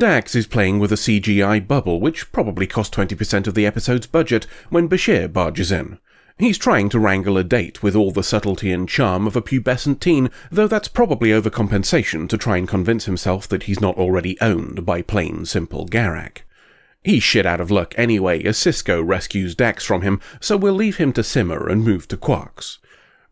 Dax is playing with a CGI bubble, which probably cost 20% of the episode's budget, when Bashir barges in. He's trying to wrangle a date with all the subtlety and charm of a pubescent teen, though that's probably overcompensation to try and convince himself that he's not already owned by plain, simple Garak. He's shit out of luck anyway, as Sisko rescues Dax from him, so we'll leave him to simmer and move to Quark's.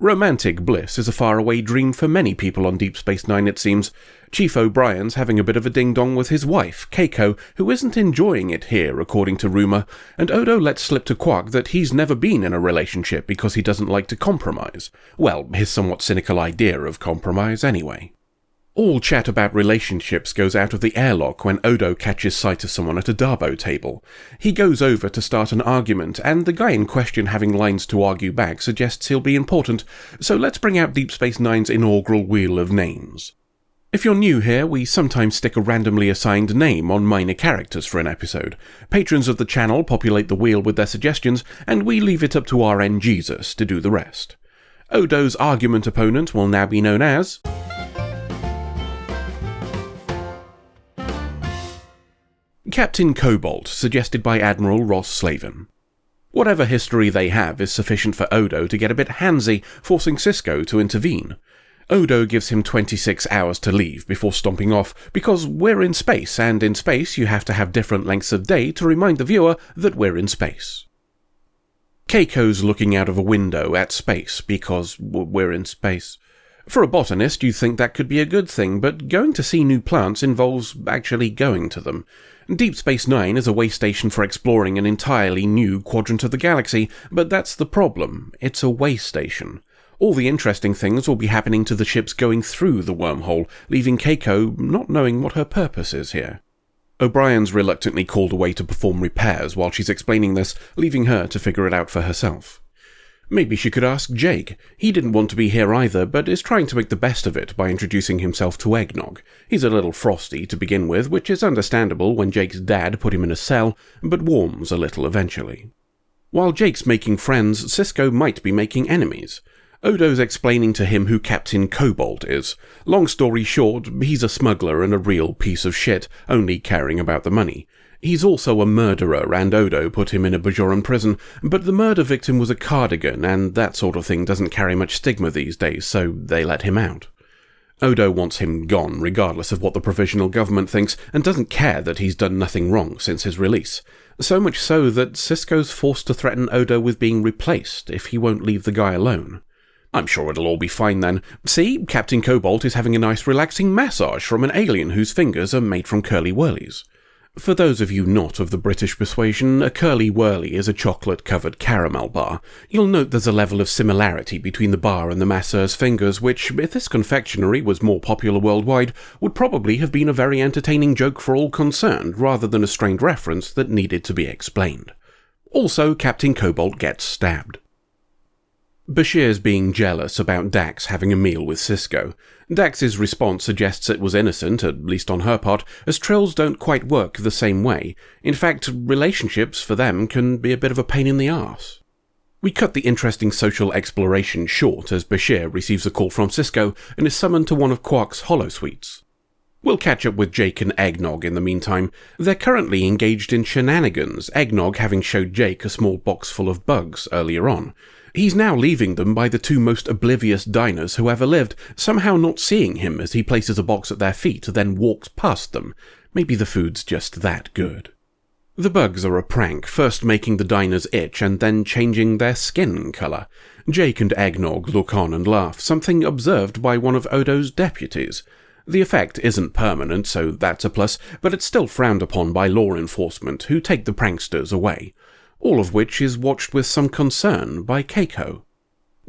Romantic bliss is a faraway dream for many people on Deep Space Nine, it seems. Chief O'Brien's having a bit of a ding-dong with his wife, Keiko, who isn't enjoying it here, according to rumour, and Odo lets slip to Quark that he's never been in a relationship because he doesn't like to compromise. Well, his somewhat cynical idea of compromise, anyway. All chat about relationships goes out of the airlock when Odo catches sight of someone at a Darbo table. He goes over to start an argument, and the guy in question having lines to argue back suggests he'll be important, so let's bring out Deep Space Nine's inaugural Wheel of Names. If you're new here, we sometimes stick a randomly assigned name on minor characters for an episode. Patrons of the channel populate the wheel with their suggestions, and we leave it up to RN Jesus to do the rest. Odo's argument opponent will now be known as Captain Cobalt, suggested by Admiral Ross Slavin. Whatever history they have is sufficient for Odo to get a bit handsy, forcing Sisko to intervene. Odo gives him 26 hours to leave before stomping off, because we're in space, and in space you have to have different lengths of day to remind the viewer that we're in space. Keiko's looking out of a window at space, because we're in space. For a botanist, you'd think that could be a good thing, but going to see new plants involves actually going to them. Deep Space Nine is a way station for exploring an entirely new quadrant of the galaxy, but that's the problem. It's a way station. All the interesting things will be happening to the ships going through the wormhole, leaving Keiko not knowing what her purpose is here. O'Brien's reluctantly called away to perform repairs while she's explaining this, leaving her to figure it out for herself. Maybe she could ask Jake. He didn't want to be here either, but is trying to make the best of it by introducing himself to Eggnog. He's a little frosty to begin with, which is understandable when Jake's dad put him in a cell, but warms a little eventually. While Jake's making friends, Sisko might be making enemies. Odo's explaining to him who Captain Cobalt is. Long story short, he's a smuggler and a real piece of shit, only caring about the money. He's also a murderer, and Odo put him in a Bajoran prison, but the murder victim was a cardigan, and that sort of thing doesn't carry much stigma these days, so they let him out. Odo wants him gone, regardless of what the provisional government thinks, and doesn't care that he's done nothing wrong since his release. So much so that Sisko's forced to threaten Odo with being replaced if he won't leave the guy alone. I'm sure it'll all be fine then. See, Captain Cobalt is having a nice relaxing massage from an alien whose fingers are made from curly-whirlies. For those of you not of the British persuasion, a curly-whirly is a chocolate-covered caramel bar. You'll note there's a level of similarity between the bar and the masseur's fingers, which, if this confectionery was more popular worldwide, would probably have been a very entertaining joke for all concerned, rather than a strained reference that needed to be explained. Also, Captain Cobalt gets stabbed. Bashir's being jealous about Dax having a meal with Sisko. Dax's response suggests it was innocent, at least on her part, as trills don't quite work the same way. In fact, relationships for them can be a bit of a pain in the arse. We cut the interesting social exploration short as Bashir receives a call from Sisko and is summoned to one of Quark's holosuites. We'll catch up with Jake and Eggnog in the meantime. They're currently engaged in shenanigans, Eggnog having showed Jake a small box full of bugs earlier on. He's now leaving them by the two most oblivious diners who ever lived, somehow not seeing him as he places a box at their feet, then walks past them. Maybe the food's just that good. The bugs are a prank, first making the diners itch and then changing their skin colour. Jake and Eggnog look on and laugh, something observed by one of Odo's deputies. The effect isn't permanent, so that's a plus, but it's still frowned upon by law enforcement, who take the pranksters away. All of which is watched with some concern by Keiko.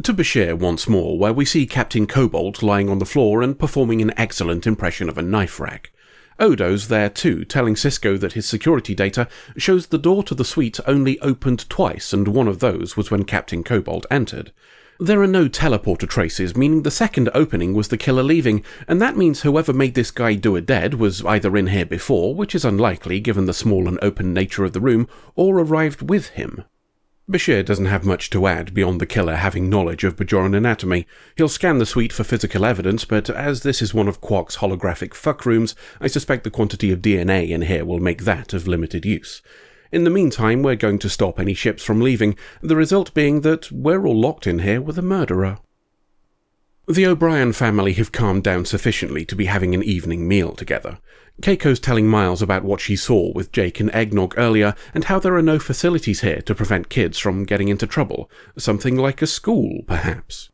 To Bashir once more, where we see Captain Cobalt lying on the floor and performing an excellent impression of a knife rack. Odo's there too, telling Sisko that his security data shows the door to the suite only opened twice, and one of those was when Captain Cobalt entered. There are no teleporter traces, meaning the second opening was the killer leaving, and that means whoever made this guy do a dead was either in here before, which is unlikely given the small and open nature of the room, or arrived with him. Bashir doesn't have much to add beyond the killer having knowledge of Bajoran anatomy. He'll scan the suite for physical evidence, but as this is one of Quark's holographic fuck rooms, I suspect the quantity of DNA in here will make that of limited use. In the meantime, we're going to stop any ships from leaving, the result being that we're all locked in here with a murderer. The O'Brien family have calmed down sufficiently to be having an evening meal together. Keiko's telling Miles about what she saw with Jake and Eggnog earlier, and how there are no facilities here to prevent kids from getting into trouble. Something like a school, perhaps.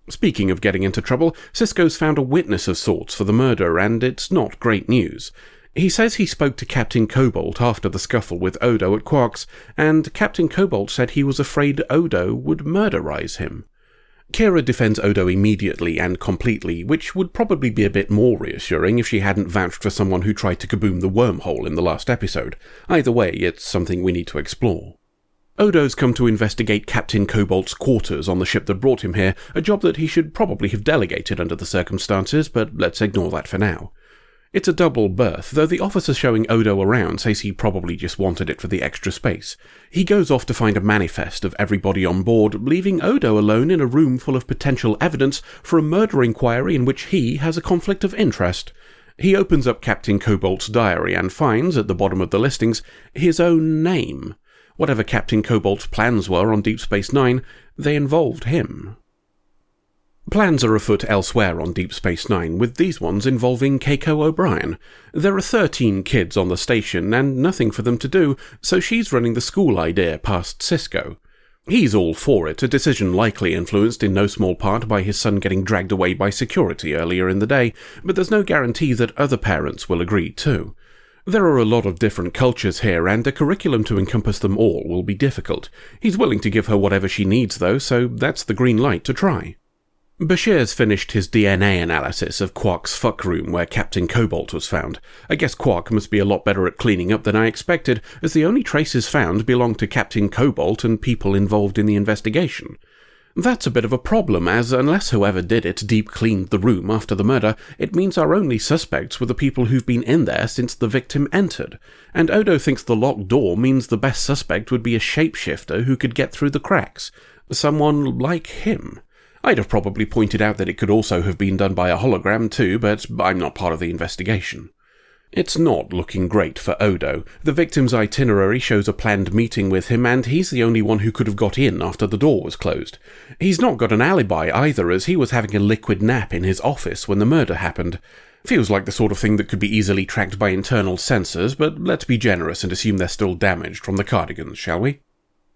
Speaking of getting into trouble, Sisko's found a witness of sorts for the murder, and it's not great news. He says he spoke to Captain Cobalt after the scuffle with Odo at Quark's, and Captain Cobalt said he was afraid Odo would murderize him. Kira defends Odo immediately and completely, which would probably be a bit more reassuring if she hadn't vouched for someone who tried to kaboom the wormhole in the last episode. Either way, it's something we need to explore. Odo's come to investigate Captain Cobalt's quarters on the ship that brought him here, a job that he should probably have delegated under the circumstances, but let's ignore that for now. It's a double berth, though the officer showing Odo around says he probably just wanted it for the extra space. He goes off to find a manifest of everybody on board, leaving Odo alone in a room full of potential evidence for a murder inquiry in which he has a conflict of interest. He opens up Captain Cobalt's diary and finds, at the bottom of the listings, his own name. Whatever Captain Cobalt's plans were on Deep Space Nine, they involved him. Plans are afoot elsewhere on Deep Space Nine, with these ones involving Keiko O'Brien. There are 13 kids on the station, and nothing for them to do, so she's running the school idea past Sisko. He's all for it, a decision likely influenced in no small part by his son getting dragged away by security earlier in the day, but there's no guarantee that other parents will agree too. There are a lot of different cultures here, and a curriculum to encompass them all will be difficult. He's willing to give her whatever she needs though, so that's the green light to try. Bashir's finished his DNA analysis of Quark's fuck room where Captain Cobalt was found. I guess Quark must be a lot better at cleaning up than I expected, as the only traces found belong to Captain Cobalt and people involved in the investigation. That's a bit of a problem, as unless whoever did it deep cleaned the room after the murder, it means our only suspects were the people who've been in there since the victim entered, and Odo thinks the locked door means the best suspect would be a shapeshifter who could get through the cracks. Someone like him. I'd have probably pointed out that it could also have been done by a hologram too, but I'm not part of the investigation. It's not looking great for Odo. The victim's itinerary shows a planned meeting with him, and he's the only one who could have got in after the door was closed. He's not got an alibi either, as he was having a liquid nap in his office when the murder happened. Feels like the sort of thing that could be easily tracked by internal sensors, but let's be generous and assume they're still damaged from the cardigans, shall we?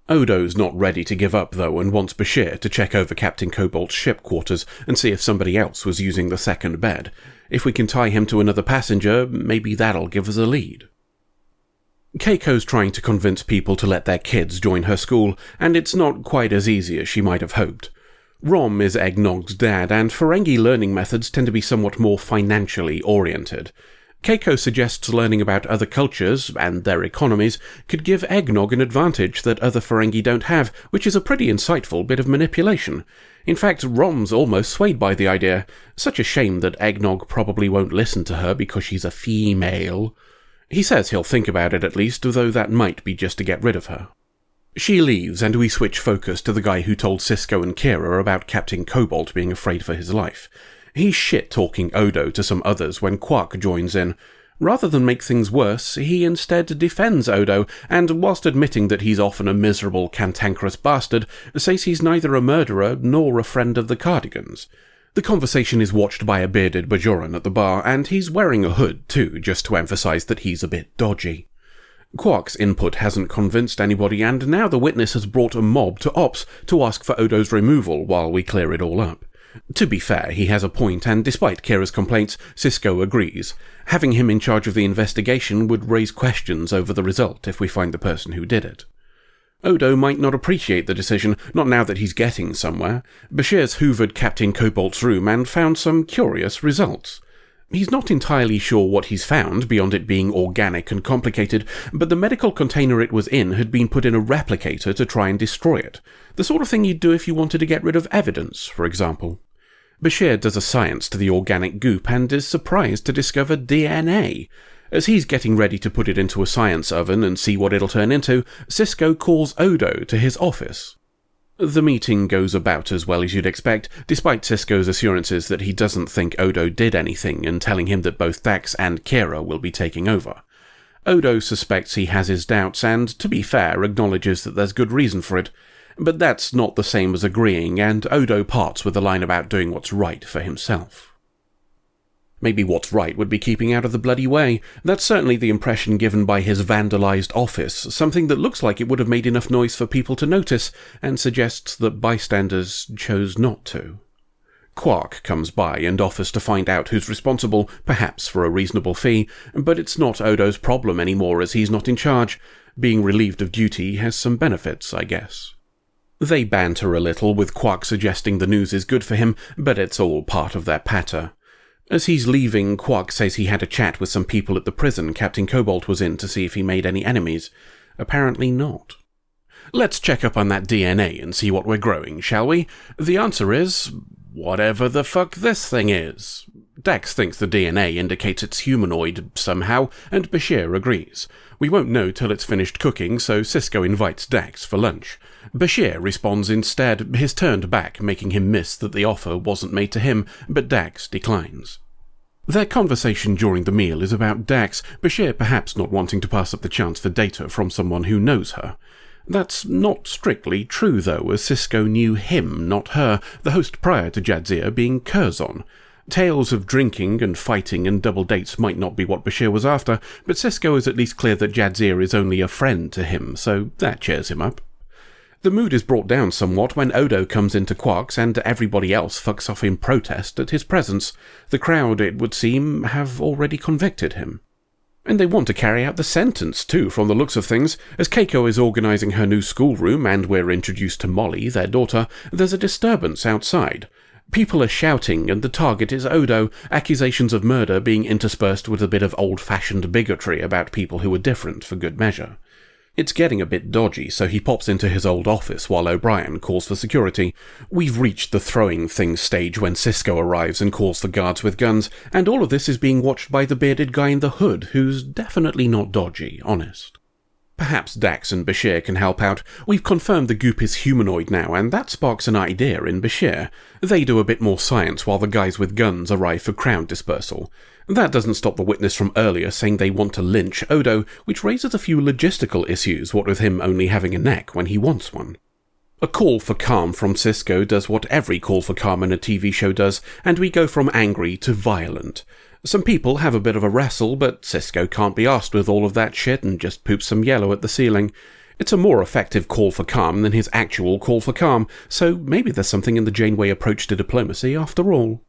Odo's not ready to give up, though, and wants Bashir to check over Captain Cobalt's ship quarters and see if somebody else was using the second bed. If we can tie him to another passenger, maybe that'll give us a lead. Keiko's trying to convince people to let their kids join her school, and it's not quite as easy as she might have hoped. Rom is Eggnog's dad, and Ferengi learning methods tend to be somewhat more financially oriented. Keiko suggests learning about other cultures, and their economies, could give Eggnog an advantage that other Ferengi don't have, which is a pretty insightful bit of manipulation. In fact, Rom's almost swayed by the idea. Such a shame that Eggnog probably won't listen to her because she's a female. He says he'll think about it at least, though that might be just to get rid of her. She leaves, and we switch focus to the guy who told Sisko and Kira about Captain Cobalt being afraid for his life. He's shit-talking Odo to some others when Quark joins in. Rather than make things worse, he instead defends Odo, and whilst admitting that he's often a miserable, cantankerous bastard, says he's neither a murderer nor a friend of the Cardigans. The conversation is watched by a bearded Bajoran at the bar, and he's wearing a hood too, just to emphasise that he's a bit dodgy. Quark's input hasn't convinced anybody, and now the witness has brought a mob to Ops to ask for Odo's removal while we clear it all up. To be fair, he has a point, and despite Kira's complaints, Sisko agrees. Having him in charge of the investigation would raise questions over the result if we find the person who did it. Odo might not appreciate the decision, not now that he's getting somewhere. Bashir's hoovered Captain Cobalt's room and found some curious results. He's not entirely sure what he's found, beyond it being organic and complicated, but the medical container it was in had been put in a replicator to try and destroy it. The sort of thing you'd do if you wanted to get rid of evidence, for example. Bashir does a science to the organic goop and is surprised to discover DNA. As he's getting ready to put it into a science oven and see what it'll turn into, Sisko calls Odo to his office. The meeting goes about as well as you'd expect, despite Sisko's assurances that he doesn't think Odo did anything and telling him that both Dax and Kira will be taking over. Odo suspects he has his doubts and, to be fair, acknowledges that there's good reason for it. But that's not the same as agreeing, and Odo parts with a line about doing what's right for himself. Maybe what's right would be keeping out of the bloody way. That's certainly the impression given by his vandalised office, something that looks like it would have made enough noise for people to notice, and suggests that bystanders chose not to. Quark comes by and offers to find out who's responsible, perhaps for a reasonable fee, but it's not Odo's problem anymore as he's not in charge. Being relieved of duty has some benefits, I guess. They banter a little, with Quark suggesting the news is good for him, but it's all part of their patter. As he's leaving, Quark says he had a chat with some people at the prison Captain Cobalt was in to see if he made any enemies. Apparently not. Let's check up on that DNA and see what we're growing, shall we? The answer is, whatever the fuck this thing is. Dax thinks the DNA indicates it's humanoid somehow, and Bashir agrees. We won't know till it's finished cooking, so Sisko invites Dax for lunch. Bashir responds instead, his turned back making him miss that the offer wasn't made to him, but Dax declines. Their conversation during the meal is about Dax, Bashir perhaps not wanting to pass up the chance for data from someone who knows her. That's not strictly true, though, as Sisko knew him, not her, the host prior to Jadzia being Curzon. Tales of drinking and fighting and double dates might not be what Bashir was after, but Sisko is at least clear that Jadzia is only a friend to him, so that cheers him up. The mood is brought down somewhat when Odo comes into Quark's and everybody else fucks off in protest at his presence. The crowd, it would seem, have already convicted him. And they want to carry out the sentence, too, from the looks of things. As Keiko is organising her new schoolroom and we're introduced to Molly, their daughter, there's a disturbance outside. People are shouting and the target is Odo, accusations of murder being interspersed with a bit of old-fashioned bigotry about people who are different for good measure. It's getting a bit dodgy, so he pops into his old office while O'Brien calls for security. We've reached the throwing things stage when Sisko arrives and calls for guards with guns, and all of this is being watched by the bearded guy in the hood, who's definitely not dodgy, honest. Perhaps Dax and Bashir can help out. We've confirmed the goop is humanoid now, and that sparks an idea in Bashir. They do a bit more science while the guys with guns arrive for crowd dispersal. That doesn't stop the witness from earlier saying they want to lynch Odo, which raises a few logistical issues, what with him only having a neck when he wants one. A call for calm from Sisko does what every call for calm in a TV show does, and we go from angry to violent. Some people have a bit of a wrestle, but Sisko can't be arsed with all of that shit and just poops some yellow at the ceiling. It's a more effective call for calm than his actual call for calm, so maybe there's something in the Janeway approach to diplomacy after all.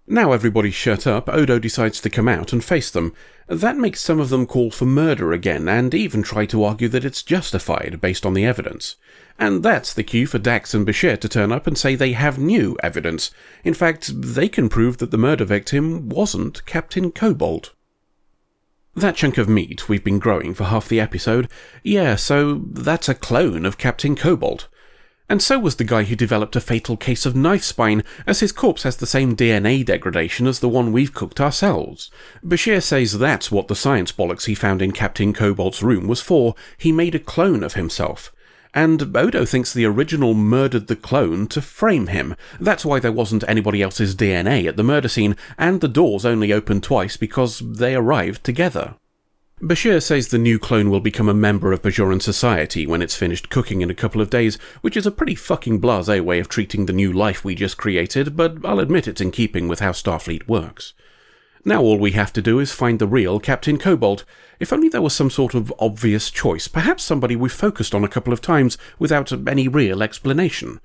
Now everybody's shut up, Odo decides to come out and face them. That makes some of them call for murder again, and even try to argue that it's justified based on the evidence. And that's the cue for Dax and Bashir to turn up and say they have new evidence. In fact, they can prove that the murder victim wasn't Captain Cobalt. That chunk of meat we've been growing for half the episode, yeah, so that's a clone of Captain Cobalt. And so was the guy who developed a fatal case of knife spine, as his corpse has the same DNA degradation as the one we've cooked ourselves. Bashir says that's what the science bollocks he found in Captain Cobalt's room was for. He made a clone of himself. And Odo thinks the original murdered the clone to frame him. That's why there wasn't anybody else's DNA at the murder scene, and the doors only opened twice because they arrived together. Bashir says the new clone will become a member of Bajoran society when it's finished cooking in a couple of days, which is a pretty fucking blasé way of treating the new life we just created, but I'll admit it's in keeping with how Starfleet works. Now all we have to do is find the real Captain Cobalt. If only there was some sort of obvious choice, perhaps somebody we've focused on a couple of times without any real explanation.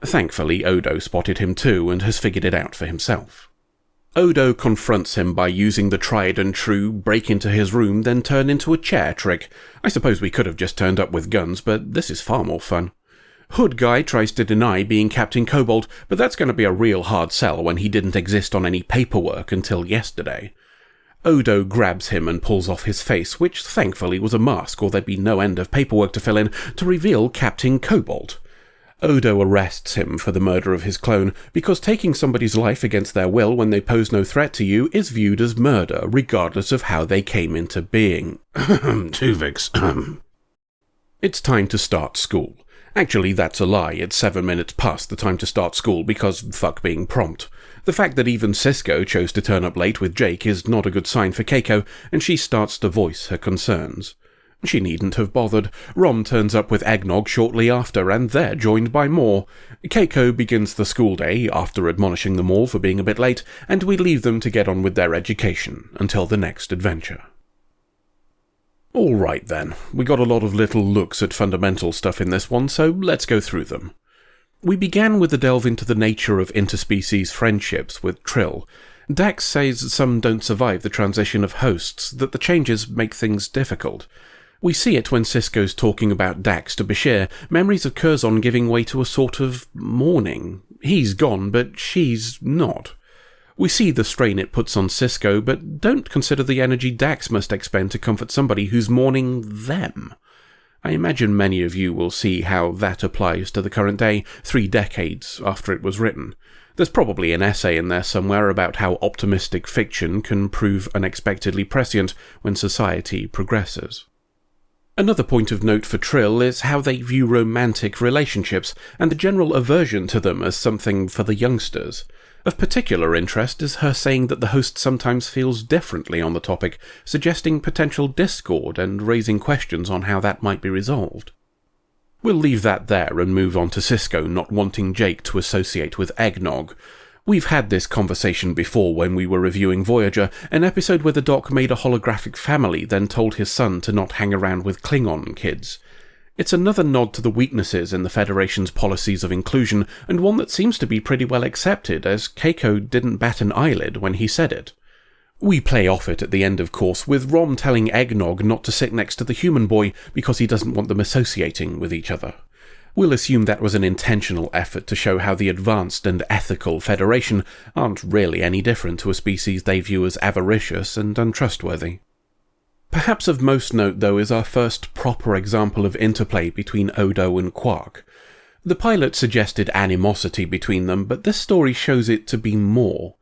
Thankfully, Odo spotted him too and has figured it out for himself. Odo confronts him by using the tried and true break into his room then turn into a chair trick. I suppose we could have just turned up with guns, but this is far more fun. Hood Guy tries to deny being Captain Cobalt, but that's going to be a real hard sell when he didn't exist on any paperwork until yesterday. Odo grabs him and pulls off his face, which thankfully was a mask or there'd be no end of paperwork to fill in, to reveal Captain Cobalt. Odo arrests him for the murder of his clone because taking somebody's life against their will when they pose no threat to you is viewed as murder, regardless of how they came into being. Tuvix. It's time to start school. Actually, that's a lie. It's 7 minutes past the time to start school because fuck being prompt. The fact that even Sisko chose to turn up late with Jake is not a good sign for Keiko, and she starts to voice her concerns. She needn't have bothered. Rom turns up with eggnog shortly after, and they're joined by more. Keiko begins the school day, after admonishing them all for being a bit late, and we leave them to get on with their education, until the next adventure. Alright then, we got a lot of little looks at fundamental stuff in this one, so let's go through them. We began with a delve into the nature of interspecies friendships with Trill. Dax says some don't survive the transition of hosts, that the changes make things difficult. We see it when Sisko's talking about Dax to Bashir, memories of Curzon giving way to a sort of mourning. He's gone, but she's not. We see the strain it puts on Sisko, but don't consider the energy Dax must expend to comfort somebody who's mourning them. I imagine many of you will see how that applies to the current day, 3 decades after it was written. There's probably an essay in there somewhere about how optimistic fiction can prove unexpectedly prescient when society progresses. Another point of note for Trill is how they view romantic relationships, and the general aversion to them as something for the youngsters. Of particular interest is her saying that the host sometimes feels differently on the topic, suggesting potential discord and raising questions on how that might be resolved. We'll leave that there and move on to Sisko not wanting Jake to associate with eggnog. We've had this conversation before when we were reviewing Voyager, an episode where the Doc made a holographic family, then told his son to not hang around with Klingon kids. It's another nod to the weaknesses in the Federation's policies of inclusion, and one that seems to be pretty well accepted, as Keiko didn't bat an eyelid when he said it. We play off it at the end, of course, with Rom telling Eggnog not to sit next to the human boy because he doesn't want them associating with each other. We'll assume that was an intentional effort to show how the advanced and ethical Federation aren't really any different to a species they view as avaricious and untrustworthy. Perhaps of most note, though, is our first proper example of interplay between Odo and Quark. The pilot suggested animosity between them, but this story shows it to be more.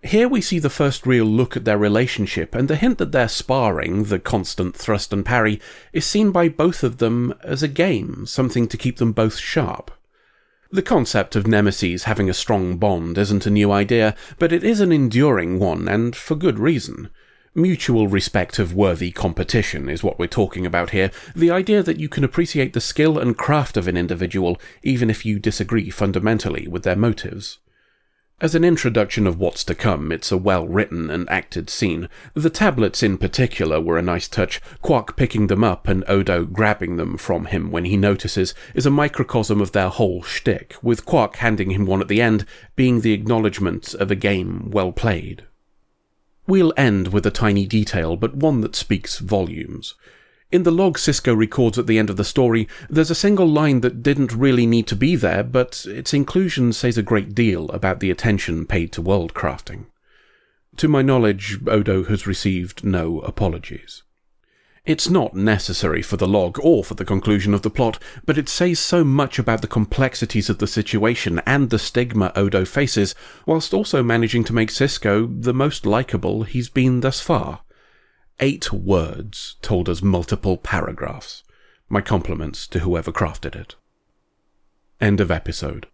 Here we see the first real look at their relationship, and the hint that their sparring, the constant thrust and parry, is seen by both of them as a game, something to keep them both sharp. The concept of nemeses having a strong bond isn't a new idea, but it is an enduring one, and for good reason. Mutual respect of worthy competition is what we're talking about here, the idea that you can appreciate the skill and craft of an individual even if you disagree fundamentally with their motives. As an introduction of what's to come, it's a well-written and acted scene. The tablets in particular were a nice touch. Quark picking them up and Odo grabbing them from him when he notices is a microcosm of their whole shtick, with Quark handing him one at the end being the acknowledgement of a game well played. We'll end with a tiny detail, but one that speaks volumes. In the log Sisko records at the end of the story, there's a single line that didn't really need to be there, but its inclusion says a great deal about the attention paid to world crafting. To my knowledge, Odo has received no apologies. It's not necessary for the log or for the conclusion of the plot, but it says so much about the complexities of the situation and the stigma Odo faces, whilst also managing to make Sisko the most likeable he's been thus far. 8 words told us multiple paragraphs. My compliments to whoever crafted it. End of episode.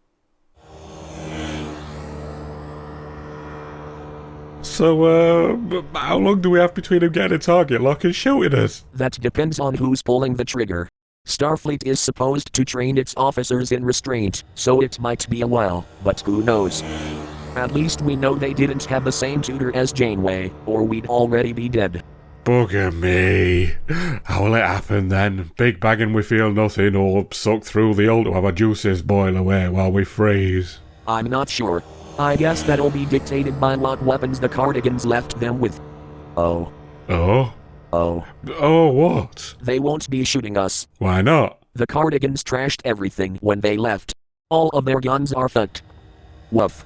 So, how long do we have between him getting a target lock and shooting us? That depends on who's pulling the trigger. Starfleet is supposed to train its officers in restraint, so it might be a while, but who knows? At least we know they didn't have the same tutor as Janeway, or we'd already be dead. Bugger me. How will it happen then? Big bag and we feel nothing, or suck through the old to have our juices boil away while we freeze? I'm not sure. I guess that'll be dictated by what weapons the Cardigans left them with. Oh. Oh? Oh. Oh, what? They won't be shooting us. Why not? The Cardigans trashed everything when they left. All of their guns are fucked. Woof.